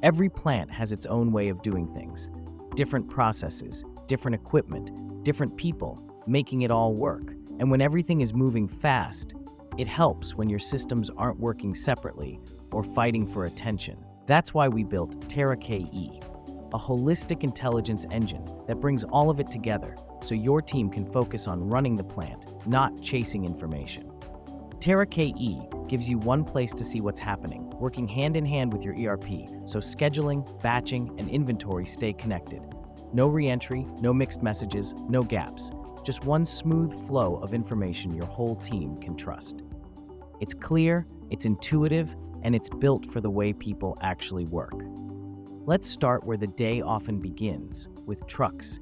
Every plant has its own way of doing things. Different processes, different equipment, different people, making it all work. And when everything is moving fast, it helps when your systems aren't working separately or fighting for attention. That's why we built TerraKE, a holistic intelligence engine that brings all of it together so your team can focus on running the plant, not chasing information. TerraKE gives you one place to see what's happening, working hand in hand with your ERP, so scheduling, batching, and inventory stay connected. No re-entry, no mixed messages, no gaps. Just one smooth flow of information your whole team can trust. It's clear, it's intuitive, and it's built for the way people actually work. Let's start where the day often begins, with trucks.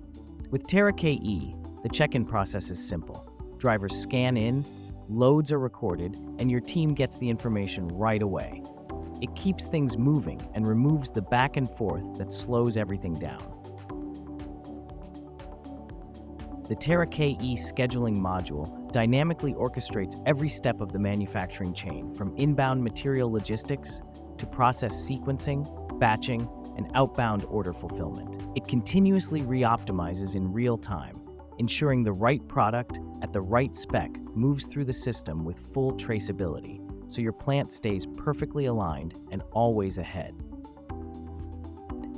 With TerraKE, the check-in process is simple. Drivers scan in, loads are recorded, and your team gets the information right away. It keeps things moving and removes the back and forth that slows everything down. The TerraKE scheduling module dynamically orchestrates every step of the manufacturing chain, from inbound material logistics to process sequencing, batching, and outbound order fulfillment. It continuously re-optimizes in real time, ensuring the right product at the right spec moves through the system with full traceability, so your plant stays perfectly aligned and always ahead.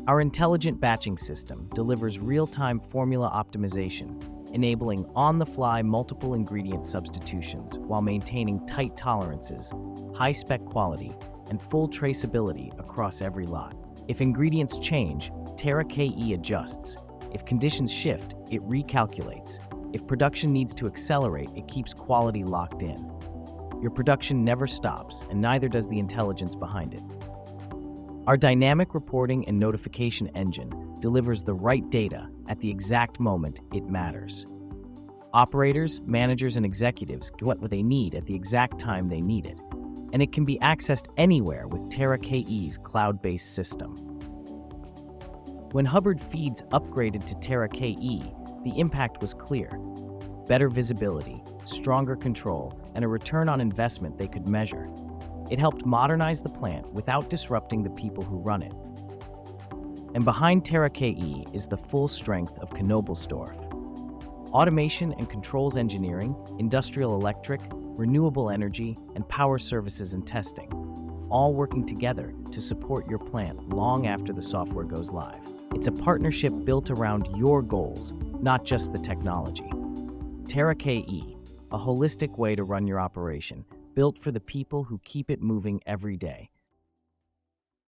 Our intelligent batching system delivers real-time formula optimization, enabling on-the-fly multiple ingredient substitutions while maintaining tight tolerances, high-spec quality, and full traceability across every lot. If ingredients change, TerraKE adjusts. If conditions shift, it recalculates. If production needs to accelerate, it keeps quality locked in. Your production never stops, and neither does the intelligence behind it. Our dynamic reporting and notification engine delivers the right data at the exact moment it matters. Operators, managers, and executives get what they need at the exact time they need it, and it can be accessed anywhere with TerraKE's cloud-based system. When Hubbard Feeds upgraded to TerraKE, the impact was clear. Better visibility, stronger control, and a return on investment they could measure. It helped modernize the plant without disrupting the people who run it. And behind TerraKE is the full strength of Knobelsdorff. Automation and controls engineering, industrial electric, renewable energy, and power services and testing, all working together to support your plant long after the software goes live. It's a partnership built around your goals, not just the technology. TerraKE, a holistic way to run your operation, built for the people who keep it moving every day.